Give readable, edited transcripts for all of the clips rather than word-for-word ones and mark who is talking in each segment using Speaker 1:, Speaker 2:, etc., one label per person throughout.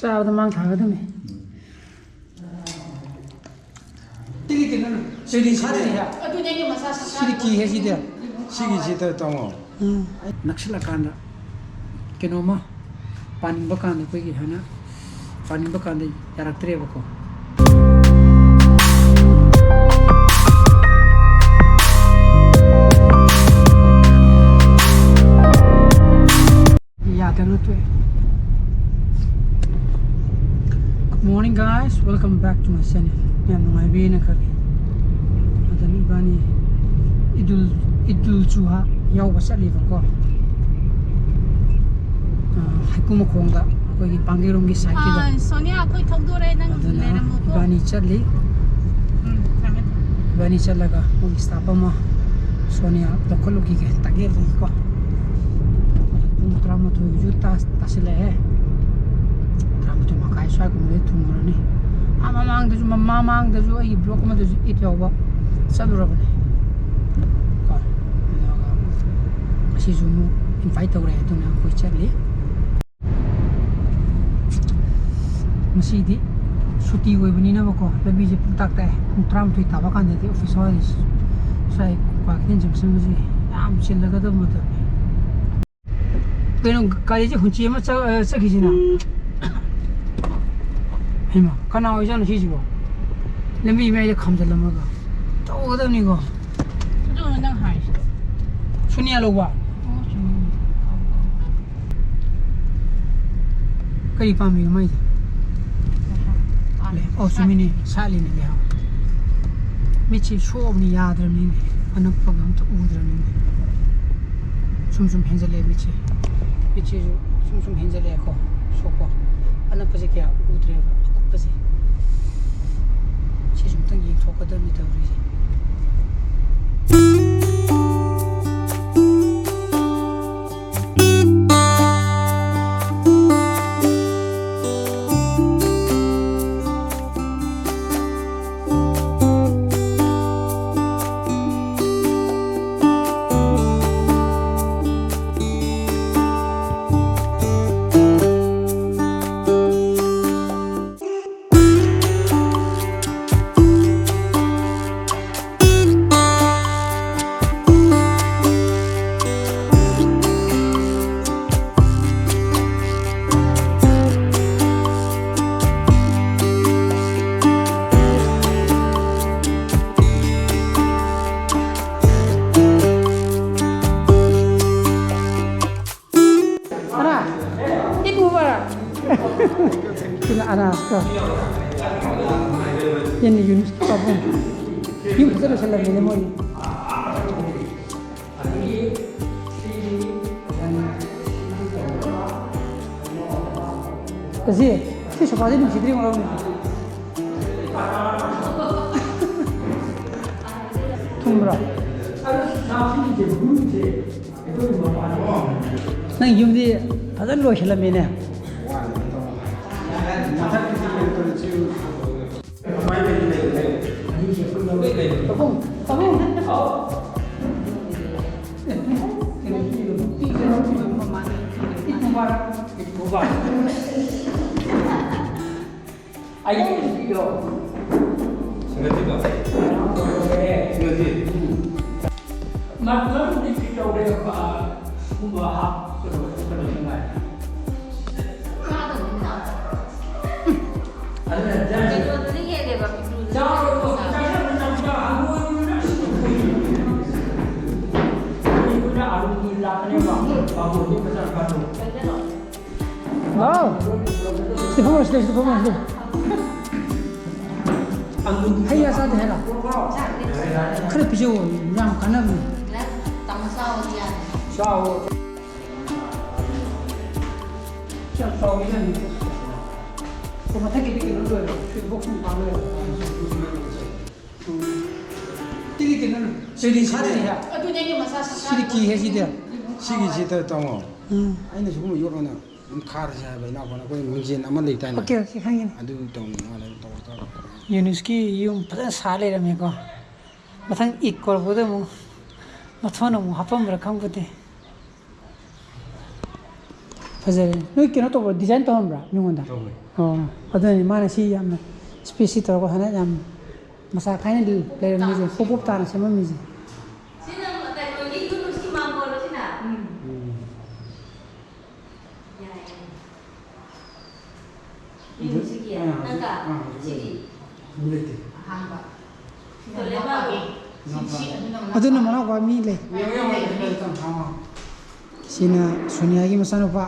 Speaker 1: ꯆꯥꯕꯗ ꯃꯥꯡ ꯊꯥꯒꯗꯕꯅꯤ ꯁꯤꯒꯤ ꯀꯩꯅꯣ ꯁꯤꯗꯤ ꯁꯤꯗꯤ ꯀꯤꯍꯦ ꯁꯤꯗꯤ
Speaker 2: 시기지도 똥어.
Speaker 1: ꯅꯛꯁꯤꯜꯂꯀꯥꯟꯗ ꯀꯩꯅꯣꯝꯃ ꯄꯥꯅꯤꯡꯕ ꯀꯥꯟꯗ ꯑꯩꯈꯣꯏꯒꯤ ꯍꯥꯏꯅ ꯄꯥꯅꯤꯡꯕ ꯀꯥꯟꯗ ꯌꯥꯔꯛꯇ꯭ꯔꯦꯕꯀꯣ ꯌꯥꯗꯅ ꯇꯣꯛꯑꯦ. Good morning guys, welcome back to my channel. ꯌꯥꯝ ꯅꯨꯡꯉꯥꯏꯕꯤꯅ ꯈꯜꯂꯤ. ꯑꯗꯨꯅ 이번이 이둘 주하 야우바 ꯆꯠꯂꯤꯕꯀꯣ. ꯍꯩꯀꯨ ꯃꯈꯣꯡꯗ ꯑꯩꯈꯣꯏꯒꯤ ꯄꯥꯡꯒꯩꯔꯣꯝꯒꯤ ꯁꯥꯏꯠꯀꯤꯗ
Speaker 3: ꯁꯣꯅꯤꯌꯥ ꯑꯩꯈꯣꯏ ꯊꯧꯗꯣꯔꯦ ꯅꯪ ꯂꯩꯔꯝꯃꯣꯀꯣ.
Speaker 1: 이번이 ꯆꯠꯂꯤ. 이번이 ꯆꯠꯂꯒ ꯃꯣꯏꯒꯤ ꯁ꯭ꯇꯥꯐ ꯑꯃ ꯁꯣꯅꯤꯌꯥ ꯂꯧꯈꯠꯂꯨꯈꯤꯒꯦ ꯇꯥꯛꯌꯦꯜꯂꯤꯀꯣ. ꯄꯨꯡ 12ꯁꯨ ꯇꯥꯁꯤꯜꯂꯛꯑꯦ. 12 ꯃꯈꯥꯏ ꯁ꯭ꯋꯥꯏꯒꯨꯝꯕꯗ ꯊꯨꯡꯉꯨꯔꯅꯤ. ꯃꯃꯥꯡꯗꯁꯨ ꯑꯩꯒꯤ ꯕ꯭ꯂꯣꯛ ꯑꯃꯗꯁꯨ ꯏꯠ ꯌꯥꯎꯕ ꯆꯠꯂꯨꯔꯕꯅꯤ. ꯉꯁꯤꯁꯨ ꯑꯃꯨꯛ ꯏꯟꯚꯥꯏꯠ ꯇꯧꯔꯦ ꯑꯗꯨꯅ ꯑꯩꯈꯣꯏ ꯆꯠꯂꯤ. ꯉꯁꯤꯗꯤ ꯁꯨꯇꯤ ꯑꯣꯏꯕꯅꯤꯅꯕꯀꯣ ꯂꯝꯕꯤꯁꯦ ꯄꯨꯡꯇꯥꯛ ꯇꯥꯛꯑꯦ. ꯄꯨꯡ 12 ꯇꯥꯕ ꯀꯥꯟꯗꯗꯤ ꯑꯣꯐꯤꯁ ꯑꯋꯥꯔꯁ ꯁ꯭ꯋꯥꯏ ꯀ꯭ꯋꯥꯀꯩꯊꯦꯜ ꯖꯪꯁꯟꯒꯁꯦ ꯌꯥꯝ ꯆꯤꯜꯂꯒꯗꯕ ꯃꯇꯝꯅꯤ. ꯀꯩꯅꯣ ꯒꯥꯔꯤꯁꯦ ꯍꯨꯟꯆꯤ ꯑꯃ ꯆꯠꯈꯤꯁꯤꯅ ꯍꯩꯃꯥ ꯀꯅꯥ ꯑꯣꯏꯖꯥꯠꯅꯣ ꯁꯤꯁꯤꯕꯣ ꯂꯝꯕꯤ ꯃꯌꯥꯏꯗ ꯈꯥꯝꯖꯤꯜꯂꯝꯃꯒ ꯇꯧꯒꯗꯕꯅꯤꯀꯣ.
Speaker 3: ꯑꯗꯨꯅ ꯅꯪ ꯍꯥꯏꯁꯤꯗꯣ
Speaker 1: ꯁꯨꯅꯤꯌꯥ ꯂꯧꯕ ꯀꯔꯤ ꯄꯥꯝꯃꯤꯕ ꯃꯩꯁꯦ ꯑꯣ ꯆꯨꯝꯃꯤꯅꯦ ꯁꯥꯠꯂꯤꯅꯦ ꯂꯩꯍꯥꯎ. ꯃꯤꯠꯁꯤ ꯁꯣꯛꯑꯕꯅꯤ ꯌꯥꯗ꯭ꯔꯕꯅꯤꯅꯦ ꯑꯅꯛꯄꯒ ꯑꯝꯇ ꯎꯗ꯭ꯔꯕꯅꯤꯅꯦ. ꯁꯨꯝ ꯍꯦꯟꯖꯜꯂꯛꯑꯦ ꯃꯤꯠꯁꯤꯁꯨ ꯁꯨꯝ ꯍꯦꯟꯖꯜꯂꯛꯑꯦꯀꯣ ꯁꯣꯛꯄ ꯑꯅꯛꯄꯁꯦ ꯀꯌꯥ ꯎꯗ꯭ꯔꯦꯕ ꯑꯀꯨꯞꯄꯁꯦ. ꯁꯤꯁꯨ ꯑꯝꯇꯪ ꯌꯦꯡꯊꯣꯛꯀꯗꯕꯅꯤ ꯇꯧꯔꯤꯁꯦ. Sila Alaska. Yan ni Yunus ka po. Yung pasal sa labi mo ni. Kasi si sopa din si Dri mo lang. Tumra. Nang yung di pasal lo sa labi na. Wow, Stefan, hay là sao thế nào? Cái này bây giờ làm cái nào?
Speaker 3: tắm sau thì
Speaker 1: Sao? Sao cái này? Không mà thấy cái nó rồi, chuyện vô cùng bằng rồi. cái nó, cái sao thế hả? Cái gì thế?
Speaker 2: 시기지도 똥어. 아니 지금 이거는 카르지 하나 보나 거기 문진 아마 있다네.
Speaker 1: 오케이, 강인.
Speaker 2: 아두 똥 하나 또.
Speaker 1: 유니스키 용 파자 살레라메고. 마상 이걸 보다 뭐 마토는 뭐 합범을 간 거데. ꯐꯖꯔꯦ ꯅꯣꯏ ꯀꯩꯅꯣ ꯇꯧꯕ꯭ꯔꯥ design ꯇꯧꯍꯟꯕ꯭ꯔꯥ ꯃꯤꯉꯣꯟꯗ
Speaker 3: ꯇꯧꯋꯦ
Speaker 1: ꯑꯣ ꯑꯗꯨꯅꯤ ꯃꯥꯅ ꯁꯤ ꯌꯥꯝꯅ ꯁ꯭ꯄꯦꯁꯤ ꯇꯧꯔꯒ ꯍꯥꯟꯅ ꯌꯥꯝ ꯃꯁꯥ ꯈꯥꯏꯅ ꯂꯩꯔꯝꯃꯤꯁꯦ ꯄꯣꯞ ꯄꯣꯞ ꯇꯥꯅ ꯁꯦꯝꯃꯝꯃꯤꯁꯦ ꯑꯗꯨꯅ ꯃꯅꯥꯎꯄꯥ ꯃꯤ ꯂꯩ ꯁꯤꯅ ꯁꯣꯅꯤꯌꯥꯒꯤ ꯃꯆꯥꯅꯨꯄꯥ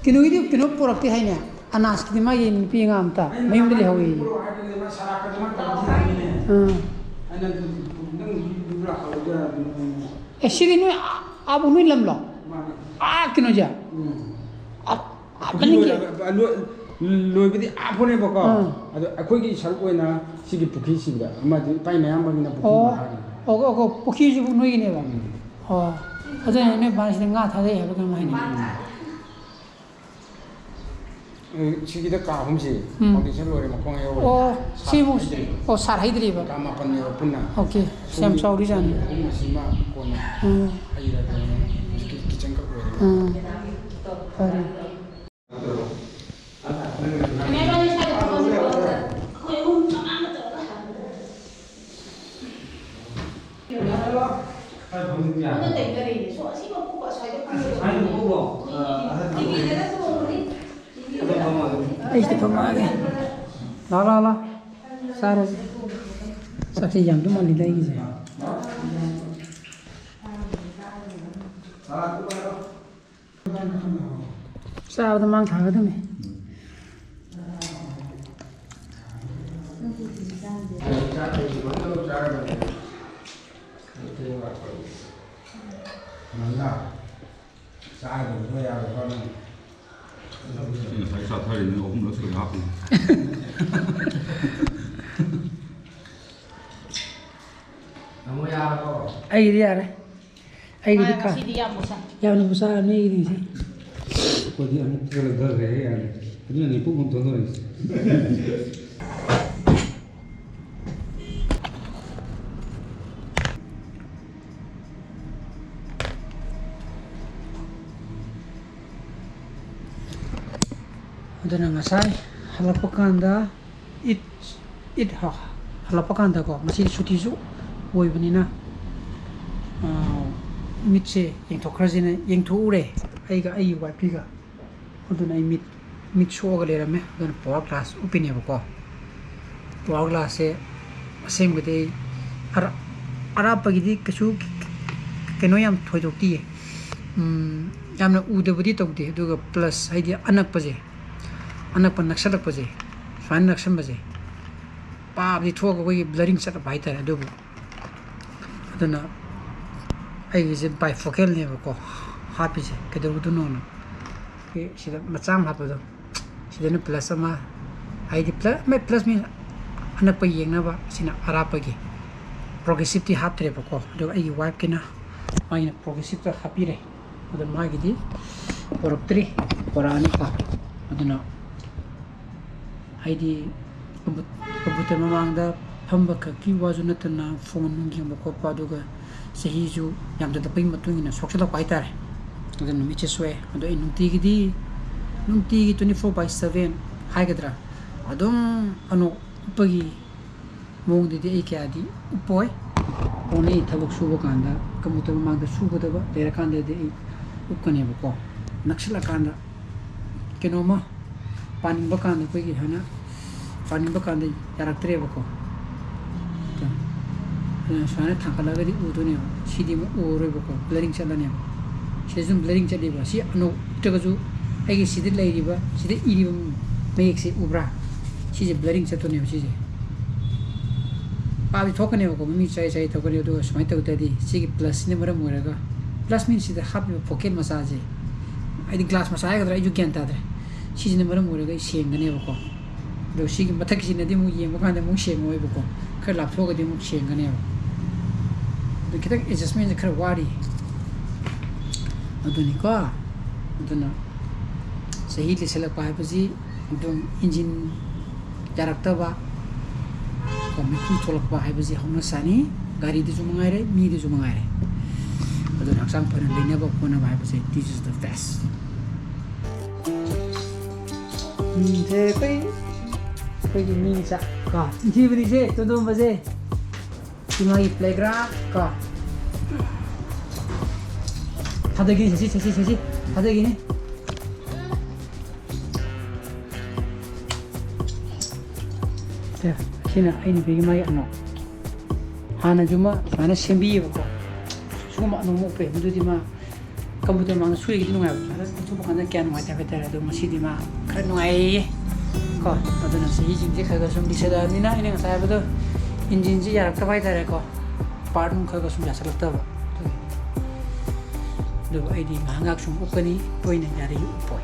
Speaker 1: ꯀꯩꯅꯣꯒꯤꯗꯤ ꯀꯩꯅꯣ ꯄꯨꯔꯛꯇꯦ ꯍꯥꯏꯅꯦ ꯑꯅꯥꯁꯀꯤꯗꯤ ꯃꯥꯒꯤ ꯅꯨꯄꯤ ꯑꯉꯥꯡ ꯑꯝꯇ ꯃꯌꯨꯝꯗ ꯂꯩꯍꯧꯋꯦ ꯑꯦ ꯁꯤꯗꯤ ꯅꯣꯏ ꯑꯥꯕꯨ ꯅꯣꯏ ꯂꯝꯂꯣ ꯀꯩꯅꯣꯁꯦ
Speaker 2: ꯂꯣꯏꯕꯗꯤ ꯐꯣꯅꯦꯕꯀꯣ ꯑꯗꯣ ꯑꯩꯈꯣꯏꯒꯤ ꯁꯔꯨꯛ ꯑꯣꯏꯅ ꯁꯤꯒꯤ ꯄꯨꯈ꯭ꯔꯤꯁꯤꯡꯗ ꯑꯃꯗꯤ ꯏꯄꯥꯏ ꯃꯌꯥꯝꯕꯒꯤꯅ
Speaker 1: ꯑꯣ ꯄꯨꯈ꯭ꯔꯤꯁꯤꯕꯨ ꯅꯣꯏꯒꯤꯅꯦꯕ ꯑꯣ ꯑꯗꯨꯅ ꯅꯣꯏ ꯕꯥꯁꯤꯗ ꯉꯥ ꯊꯥꯗꯩ ꯍꯥꯏꯕ ꯀꯩꯅꯣꯝ ꯍꯥꯏꯅꯤ
Speaker 2: ꯁꯤꯒꯤꯗ ꯀꯥ ꯑꯍꯨꯝꯁꯤ ꯐꯥꯎꯟꯗꯦꯁꯟ ꯂꯣꯏꯔꯦ ꯃꯈꯣꯡ ꯌꯧꯔꯦ
Speaker 1: ꯑꯣ ꯁꯤꯕꯨ ꯑꯣ ꯁꯥꯔ ꯍꯩꯗ꯭ꯔꯤꯕ
Speaker 2: ꯀꯥ 9 ꯄꯨꯟꯅ
Speaker 1: ꯑꯣꯀꯦ ꯌꯥꯝ ꯆꯥꯎꯔꯤꯖꯥꯠꯅꯤ
Speaker 2: ꯑꯍꯨꯝ ꯑꯁꯤꯃ ꯀꯣꯟꯅ ꯍꯩꯔꯒ ꯀꯤꯆꯟ ꯈꯛ ꯑꯣꯏꯔꯦ
Speaker 1: ꯐꯔꯦ ꯑꯩꯁꯤꯗ ꯐꯝꯃꯛꯑꯒꯦ ꯂꯥꯛꯑꯣ ꯆꯥꯔꯁꯤ ꯆꯥꯛꯁꯦ ꯌꯥꯝꯗꯨ ꯃꯥꯜꯂꯤꯗ ꯑꯩꯒꯤꯁꯦ ꯆꯥꯕꯗ ꯃꯥꯡ ꯊꯥꯒꯗꯕꯅꯤ ꯑꯩꯒꯤꯗꯤ ꯌꯥꯔꯦ ꯑꯩꯒꯤꯗꯤ ꯀꯥ ꯌꯥꯝꯅ ꯃꯆꯥꯔꯅꯤ ꯑꯩꯒꯤꯗꯤ
Speaker 2: ꯑꯩꯈꯣꯏꯗꯤ ꯑꯃꯨꯛ ꯊꯣꯛꯂꯛꯈ꯭ꯔꯦ ꯌꯥꯔꯦ ꯑꯗꯨꯅꯅꯤ ꯄꯨꯛ ꯑꯃ ꯊꯣꯛꯂꯛꯏꯁꯦ
Speaker 1: ꯑꯗꯨꯅ ꯉꯁꯥꯏ ꯍꯜꯂꯛꯄ ꯀꯥꯟꯗ ꯍꯜꯂꯛꯄ ꯀꯥꯟꯗꯀꯣ ꯉꯁꯤ ꯁꯨꯇꯤꯁꯨ ꯑꯣꯏꯕꯅꯤꯅ ꯃꯤꯠꯁꯦ ꯌꯦꯡꯊꯣꯛꯈ꯭ꯔꯁꯤꯅ ꯌꯦꯡꯊꯣꯛꯎꯔꯦ ꯑꯩꯒꯤ ꯋꯥꯏꯐꯤꯒ ꯑꯗꯨꯅ ꯑꯩ ꯃꯤꯠ ꯁꯣꯛꯑꯒ ꯂꯩꯔꯝꯃꯦ ꯑꯗꯨꯅ ꯄꯋꯥꯔ ꯒ꯭ꯂꯥꯁ ꯎꯞꯄꯤꯅꯦꯕꯀꯣ ꯄꯋꯥꯔ ꯒ꯭ꯂꯥꯁꯁꯦ ꯑꯁꯦꯡꯕꯗꯤ ꯑꯔꯥꯞꯄꯒꯤꯗꯤ ꯀꯩꯁꯨ ꯀꯩꯅꯣ ꯌꯥꯝ ꯊꯣꯏꯗꯣꯛꯇꯤꯌꯦ ꯌꯥꯝꯅ ꯎꯗꯕꯗꯤ ꯇꯧꯗꯦ ꯑꯗꯨꯒ ꯄ꯭ꯂꯁ ꯍꯥꯏꯗꯤ ꯑꯅꯛꯄ ꯅꯛꯁꯜꯂꯛꯄꯁꯦ ꯁꯨꯃꯥꯏꯅ ꯅꯛꯁꯟꯕꯁꯦ ꯄꯥꯕꯗꯤ ꯊꯣꯛꯑꯒ ꯑꯩꯈꯣꯏꯒꯤ ꯕ꯭ꯂꯔꯤꯡ ꯆꯠꯂꯛꯄ ꯍꯥꯏꯇꯥꯔꯦ ꯑꯗꯨꯕꯨ ꯑꯗꯨꯅ ꯑꯩꯒꯤꯁꯦ ꯕꯥꯏꯐꯣꯀꯦꯜꯅꯦꯕꯀꯣ ꯍꯥꯞꯄꯤꯁꯦ ꯀꯩꯗꯧꯕꯗꯨꯅꯣꯅ ꯁꯤꯗ ꯃꯆꯥ ꯑꯃ ꯍꯥꯞꯄꯗꯣ ꯁꯤꯗꯅ ꯄ꯭ꯂꯁ ꯑꯃ ꯍꯥꯏꯗꯤ ꯄ꯭ꯂꯁ ꯃꯤꯟꯁ ꯑꯅꯛꯄ ꯌꯦꯡꯅꯕ ꯁꯤꯅ ꯑꯔꯥꯞꯄꯒꯤ ꯄ꯭ꯔꯣꯒ꯭ꯔꯦꯁꯤꯞꯇꯤ ꯍꯥꯞꯇ꯭ꯔꯦꯕꯀꯣ ꯑꯗꯨꯒ ꯑꯩꯒꯤ ꯋꯥꯏꯐꯀꯤꯅ ꯃꯥꯒꯤꯅ ꯄ꯭ꯔꯣꯒ꯭ꯔꯦꯁꯤꯞꯇ ꯍꯥꯞꯄꯤꯔꯦ ꯑꯗꯨ ꯃꯥꯒꯤꯗꯤ ꯄꯣꯔꯛꯇ꯭ꯔꯤ ꯄꯣꯔꯛꯑꯅꯤꯀꯣ ꯑꯗꯨꯅ ꯍꯥꯏꯗꯤ ꯀꯝꯄꯨꯇꯔ ꯃꯃꯥꯡꯗ ꯐꯝꯕ ꯈꯛꯀꯤ ꯋꯥꯁꯨ ꯅꯠꯇꯅ ꯐꯣꯟ ꯅꯨꯡ ꯌꯦꯡꯕ ꯈꯣꯠꯄ ꯑꯗꯨꯒ ꯆꯍꯤꯁꯨ ꯌꯥꯝꯖꯜꯂꯛꯄꯒꯤ ꯃꯇꯨꯡ ꯏꯟꯅ ꯁꯣꯛꯆꯜꯂꯛꯄ ꯍꯥꯏꯇꯥꯔꯦ ꯑꯗꯨꯅ ꯃꯤꯠꯁꯦ ꯁꯣꯛꯑꯦ ꯑꯗꯣ ꯑꯩ ꯅꯨꯡꯇꯤꯒꯤ 24/7 ꯍꯥꯏꯒꯗ꯭ꯔꯥ ꯑꯗꯨꯝ ꯑꯅꯣꯛ ꯎꯞꯄꯒꯤ ꯃꯑꯣꯡꯗꯗꯤ ꯑꯩ ꯀꯌꯥꯗꯤ ꯎꯞꯄꯣꯏ ꯑꯣꯟꯂꯤ ꯊꯕꯛ ꯁꯨꯕ ꯀꯥꯟꯗ ꯀꯝꯄꯨꯇꯔ ꯃꯃꯥꯡꯗ ꯁꯨꯒꯗꯕ ꯂꯩꯔꯀꯥꯟꯗꯗꯤ ꯑꯩ ꯎꯞꯀꯅꯦꯕꯀꯣ ꯅꯛꯁꯤꯜꯂꯀꯥꯟꯗ ꯀꯩꯅꯣꯝꯃ ꯄꯥꯅꯤꯡꯕ ꯀꯥꯟꯗ ꯑꯩꯈꯣꯏꯒꯤ ꯍꯥꯏꯅ ꯄꯥꯅꯤꯡꯕ ꯀꯥꯟꯗ ꯌꯥꯔꯛꯇ꯭ꯔꯦꯕꯀꯣ ꯑꯗꯨꯅ ꯁꯨꯃꯥꯏꯅ ꯊꯥꯡꯀꯠꯂꯒꯗꯤ ꯎꯗꯣꯏꯅꯦꯕ ꯁꯤꯗꯤ ꯑꯃꯨꯛ ꯎꯔꯣꯏꯕꯀꯣ ꯕ꯭ꯂꯔꯤꯡ ꯆꯠꯂꯅꯦꯕ ꯁꯤꯗ ꯁꯨꯝ ꯕ꯭ꯂꯔꯤꯡ ꯆꯠꯂꯤꯕ ꯁꯤ ꯑꯅꯧ ꯎꯞꯇ꯭ꯔꯒꯁꯨ ꯑꯩꯒꯤ ꯁꯤꯗ ꯂꯩꯔꯤꯕ ꯁꯤꯗ ꯏꯔꯤꯕ ꯃꯌꯦꯛꯁꯦ ꯎꯕ꯭ꯔꯥ ꯁꯤꯁꯦ ꯕ꯭ꯂꯔꯤꯡ ꯆꯠꯇꯣꯏꯅꯦꯕ ꯁꯤꯁꯦ ꯄꯥꯕꯗꯤ ꯊꯣꯛꯀꯅꯦꯕꯀꯣ ꯃꯃꯤ ꯆꯥꯏ ꯊꯣꯛꯀꯅꯤ ꯑꯗꯨꯒ ꯁꯨꯃꯥꯏꯅ ꯇꯧꯗ꯭ꯔꯗꯤ ꯁꯤꯒꯤ ꯄ꯭ꯂꯁꯁꯤꯅ ꯃꯔꯝ ꯑꯣꯏꯔꯒ ꯄ꯭ꯂꯁ ꯃꯤꯟꯁ ꯁꯤꯗ ꯍꯥꯞꯄꯤꯕ ꯄꯣꯀꯦꯠ ꯃꯆꯥꯁꯦ ꯍꯥꯏꯗꯤ ꯒ꯭ꯂꯥꯁ ꯃꯆꯥ ꯍꯥꯏꯒꯗ꯭ꯔꯥ ꯑꯩꯁꯨ ꯒ꯭ꯌꯥꯟ ꯇꯥꯗ꯭ꯔꯦ ꯁꯤꯁꯤꯅ ꯃꯔꯝ ꯑꯣꯏꯔꯒ ꯑꯩ ꯁꯦꯡꯒꯅꯦꯕꯀꯣ ꯑꯗꯣ ꯁꯤꯒꯤ ꯃꯊꯛꯀꯤꯁꯤꯅꯗꯤ ꯑꯃꯨꯛ ꯌꯦꯡꯕ ꯀꯥꯟꯗ ꯑꯃꯨꯛ ꯁꯦꯡꯉꯣꯏꯕꯀꯣ ꯈꯔ ꯂꯥꯞꯊꯣꯛꯑꯒꯗꯤ ꯑꯃꯨꯛ ꯁꯦꯡꯒꯅꯦꯕ ꯑꯗꯨ ꯈꯤꯇꯪ ꯑꯦꯗꯖꯁꯃꯦꯟꯁꯦ ꯈꯔ ꯋꯥꯔꯤ ꯑꯗꯨꯅꯤꯀꯣ ꯑꯗꯨꯅ ꯆꯍꯤ ꯂꯤꯁꯜꯂꯛꯄ ꯍꯥꯏꯕꯁꯤ ꯑꯗꯨꯝ ꯏꯟꯖꯤꯟ ꯌꯥꯔꯛꯇꯕ ꯃꯤꯈꯨ ꯊꯣꯛꯂꯛꯄ ꯍꯥꯏꯕꯁꯤ ꯍꯧꯅꯁꯥꯅꯤ ꯒꯥꯔꯤꯗꯁꯨ ꯃꯉꯥꯏꯔꯦ ꯃꯤꯗꯁꯨ ꯃꯉꯥꯏꯔꯦ ꯑꯗꯨꯅ ꯍꯛꯆꯥꯡ ꯐꯅ ꯂꯩꯅꯕ ꯍꯣꯠꯅꯕ ꯍꯥꯏꯕꯁꯦ this is the best ꯁꯦ ꯑꯩꯈꯣꯏꯒꯤ ꯃꯤꯁꯦ ꯀꯣ ꯁꯤꯕꯨꯗꯤꯁꯦ ꯇꯣꯗꯣꯝꯕꯁꯦ ꯁꯤ ꯃꯥꯒꯤ ꯄ꯭ꯂꯦꯒ꯭ꯔꯥꯎꯟ ꯀꯣ 다대기 세시 다대기네 자 시나 아이니 베기 마이 안노 하나 주마 하나 셈비예고 수고 안노 못배 무드디마 컴퓨터 망 수익이 누가요 유튜브 간다 꺄는 거 같아 도 마시디마 그런 누가이 거 어떤 시징지 그거 좀 리세다니나 이런 사이버도 인진지 야락다 봐야 되고 파른 그거 좀 야살었다 도 아이디 망각 좀 오거니 보이는 야리 보이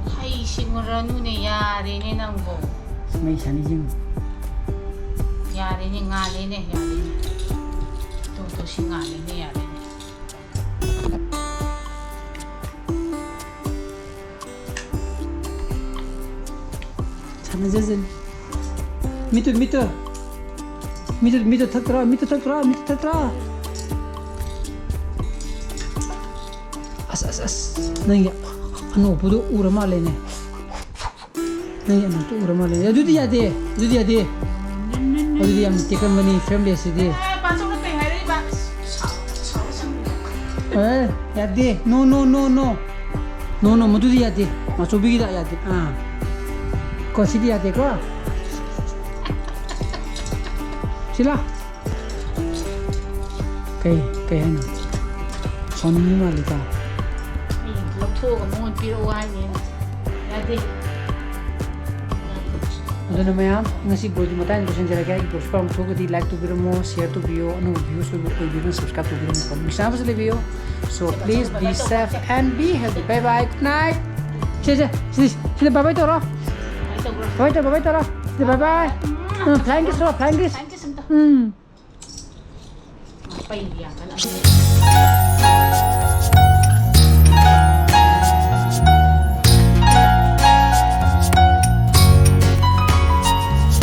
Speaker 3: 하이 싱어라누네 야리네 남고
Speaker 1: 스마이 샤니징
Speaker 3: 야리네 가리네 야리네 또 싱아리네 야리네
Speaker 1: 참자진 미터 탁더라 as nang ano pudo ura malene nang ano to ura malene adudi yade adudi am tekan mani family sidi
Speaker 3: pasok na tayo hari ba
Speaker 1: yade no madudi yade masobigi da yade ko sidi yade ko sila kay ano sonni malika
Speaker 3: lopthoga mon piro wani yade
Speaker 1: aduna mayam ngasi bodi matai ko senjara kay pushpa am thogadi like to biro share to video anu views to video subscribe to biro ko misabas le video so please be safe and be healthy bye bye good night sila bye bye toro bye toro bye bye flying kiss
Speaker 3: Thank you. Apa ini ya kan?